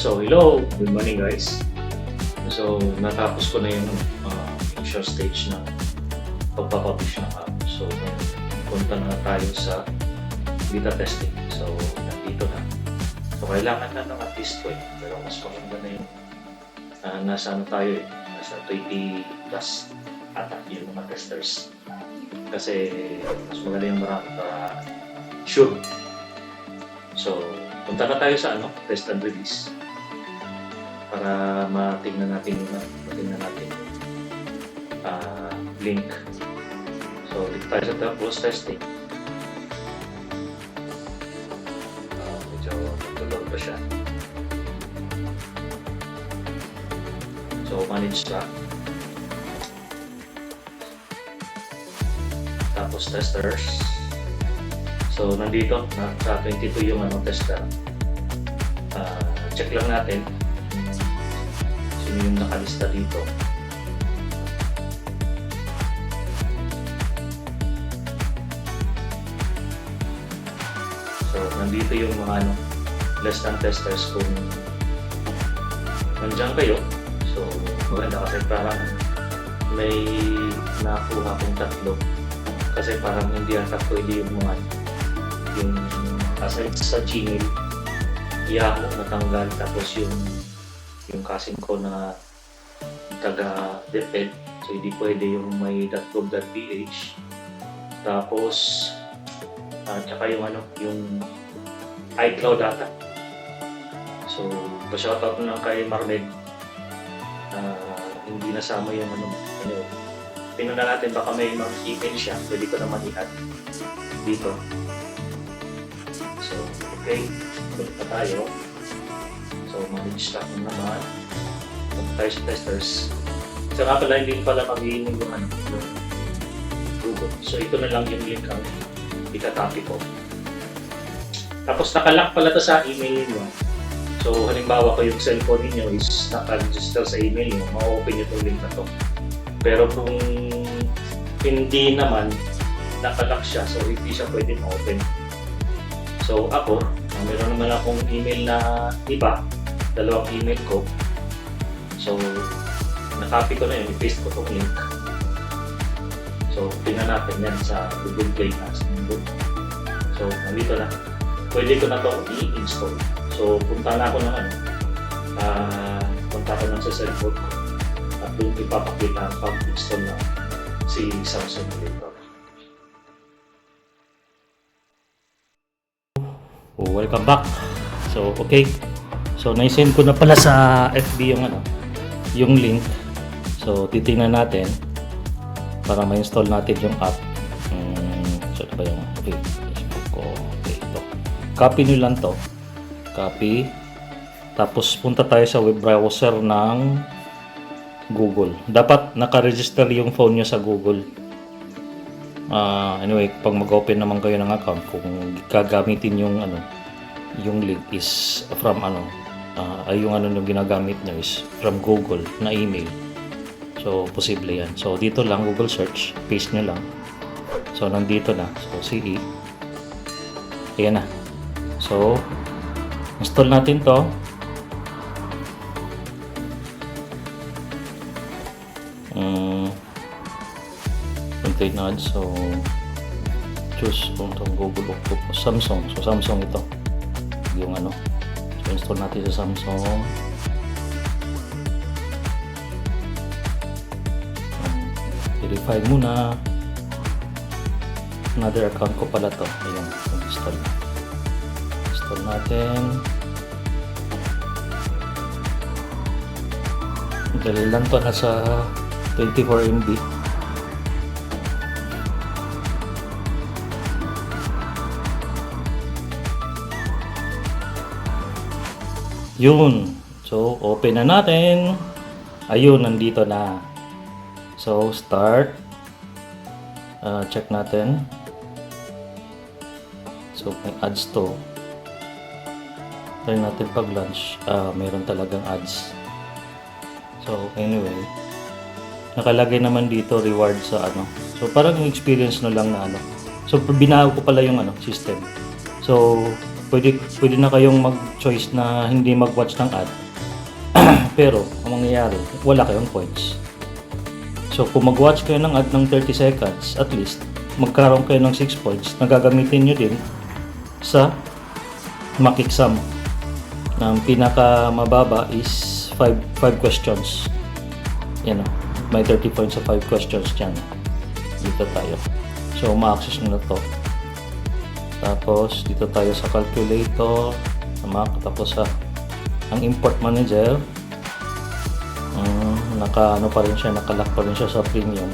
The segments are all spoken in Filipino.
So, hello! Good morning guys. So, natapos ko na yung initial stage ng pagpapublish ng app. So, punta na tayo sa beta testing. So, nandito na. So, kailangan na ng at least 20. Pero mas maganda na yung nasa ano tayo eh. Nasa 20 plus ata yung mga testers. Kasi mas maganda yung marami para sure. So, punta na tayo sa test and release para matingnan natin yung link. So, dito tayo sa post testing. Medyo nagtulog pa siya. So, manage na. Tapos testers. So, nandito sa 22 yung tester. Check lang natin sino yung nakalista dito. So, nandito yung mga less than testers kung nandiyan kayo. So, maganda kasi parang may nakuha kong tatlo. Kasi parang hindi ata pwede yung mga yung aside sa Gmail, Yahoo natanggal, tapos yung kasing ko na taga-DepEd, so hindi pwede yung may .gov.ph, tapos tsaka yung iCloud data. So pa-shoutout na lang kay Marmed, hindi nasama yung tingnan na natin, baka may email siya, pwede ko naman i-add dito. So, okay, balik na tayo. So, manage stock mo naman. Punta tayo sa testers. So, nga pala, hindi pala mag-iinig yung Google. So, ito na lang yung link ang itatapy ko. Tapos, nakalock pala ito sa email niyo. So, halimbawa ko yung cellphone niyo is naka-register sa email niyo, ma-open nyo itong link na to. Pero kung hindi naman, nakalock siya, so hindi siya pwede ma-open. So ako, meron naman akong email na iba, dalawang email ko. So, na-copy ko na yun, i-paste ko itong link. So, tingnan natin yan sa Google Play as Google. So, nandito na. Pwede ko na ito i-install. So, punta na ako ng punta ko na sa cellphone ko. At doon ipapakita ang pag-install na si Samsung Simulator. Welcome back. So, okay. So, na-send ko na pala sa FB yung link. So, titingnan natin para ma-install natin yung app. So, ito ba yung Facebook ko? Okay, ito. Copy nyo lang to. Copy. Tapos, punta tayo sa web browser ng Google. Dapat naka-register yung phone nyo sa Google. Anyway, pag mag-open naman kayo ng account, kung gagamitin yung link is from yung ginagamit nyo is from Google na email. So, posible yan. So, dito lang, Google search, paste nyo lang. So, nandito na. So, CE. Ayan na. So, install natin to. Contain ads. So, choose kung itong Google o Samsung. So, Samsung ito. Yung So, install natin sa Samsung. Verify muna. Another account ko pala to. Ayan, install. Install natin. Dali lang to, nasa 24 MB. Yun. So, open na natin. Ayun, nandito na. So, start. Check natin. So, may ads to. Try natin pag launch. Mayroon talagang ads. So, anyway. Nakalagay naman dito reward sa So, parang yung experience no lang na So, binago ko pala yung system. So, pwede na kayong mag-choice na hindi mag-watch ng ad. Pero, ang mangyayari, wala kayong points. So, kung mag-watch kayo ng ad ng 30 seconds, at least, magkaroon kayo ng 6 points na gagamitin nyo din sa mock exam. Ang pinaka-mababa is 5 questions. Yan o. May 30 points sa 5 questions dyan. Dito tayo. So, ma-access nyo na to. Tapos, dito tayo sa calculator. Tapos sa ang import manager. Naka-ano pa rin siya. Naka-lock pa rin siya sa premium.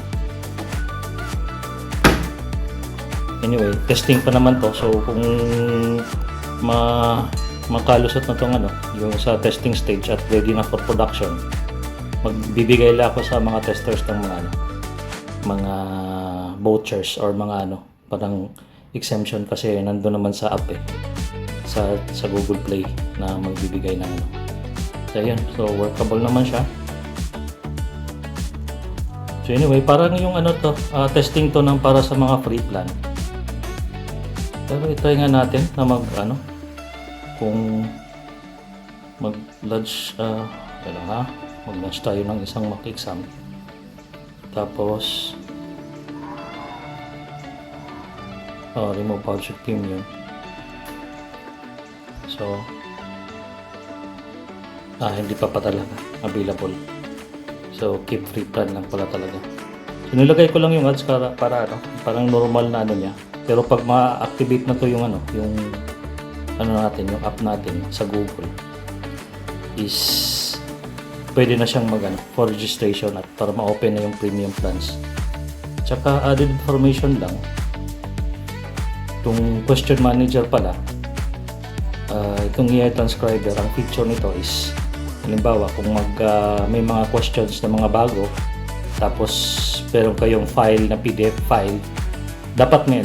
Anyway, testing pa naman to. So, kung makalusot na tong yung sa testing stage at ready na for production, magbibigay lang ako sa mga testers ng mga vouchers or mga parang exemption kasi nandoon naman sa app sa Google Play na magbibigay ng So, yun. So, workable naman siya. So, anyway, parang yung testing to ng para sa mga free plan. Pero i-try nga natin na kung mag-launch mag-launch tayo ng isang mock exam. Tapos remove voucher premium. So hindi pa talaga available. So keep free plan lang pala talaga. So nilagay ko lang yung ads para parang normal na niya. Pero pag ma-activate na to yung natin, yung app natin sa Google, is pwede na siyang for registration at para ma-open na yung premium plans. Tsaka added information lang, itong question manager pala, itong AI transcriber, ang feature nito is halimbawa kung may mga questions na mga bago, tapos meron kayong file na PDF file, dapat may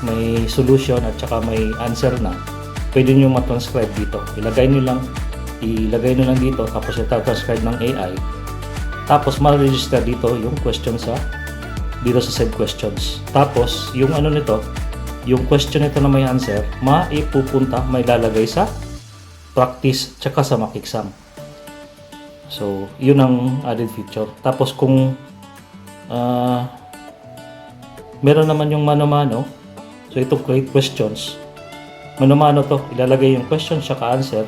may solution at saka may answer na pwede nyo ma-transcribe dito. Ilagay nyo lang dito, tapos i-transcribe ng AI, tapos ma-register dito yung question dito sa save questions. Tapos yung yung question nito na may answer, maipupunta, may lalagay sa practice tsaka sa mock exam. So yun ang added feature. Tapos kung meron naman yung mano-mano. So itong create questions, mano-mano to, ilalagay yung question tsaka answer,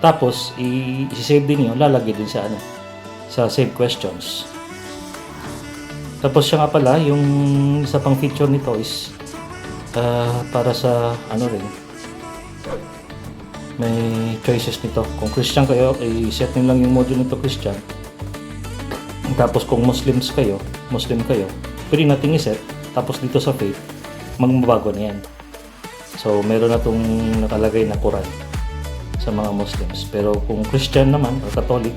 tapos i-save din yun, lalagay din sa save questions. Tapos siya nga pala, yung isa pang feature nito is para sa rin, may choices nito. Kung Christian kayo, i-set nyo lang yung module nito Christian. Tapos kung Muslim kayo, pwede natin i-set. Tapos dito sa faith, magbabago na yan. So, meron na itong nakalagay na Quran sa mga Muslims. Pero kung Christian naman, o Catholic,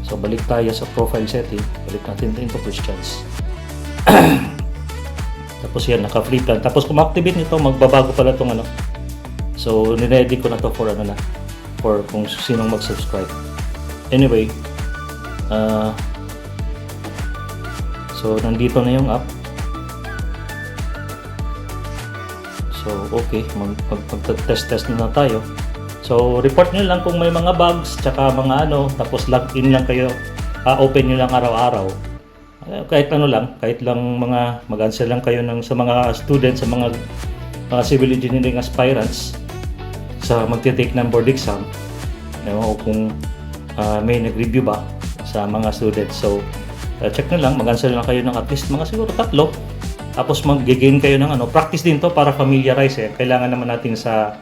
so balik tayo sa profile setting, balik natin into Christians. Tapos yan, naka-free plan. Tapos kung activate nito, magbabago pala itong So, niready ko na to for for kung sinong mag-subscribe. Anyway, so nandito na yung app. So, okay, mag-test na tayo. So, report nyo lang kung may mga bugs, tsaka mga tapos login lang kayo, open nyo lang araw-araw. Kahit kahit lang mag-answer lang kayo sa mga students, sa mga civil engineering aspirants sa magte-take ng board exam, o kung may nag-review ba sa mga students. So, check nyo lang, mag-answer lang kayo ng at least mga siguro 3. Tapos mag-gain kayo ng practice din to para familiarize. Kailangan naman natin sa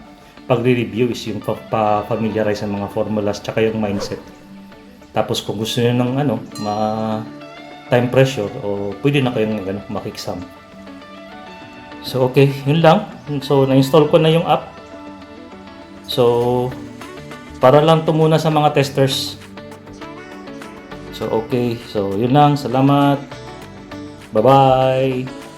pagre-review is yung pa-familiarize ang mga formulas tsaka yung mindset. Tapos kung gusto niyo ng time pressure, o pwede na kayong mag-exam. So okay, yun lang. So na-install ko na yung app. So para lang to muna sa mga testers. So okay, so yun lang. Salamat. Bye-bye.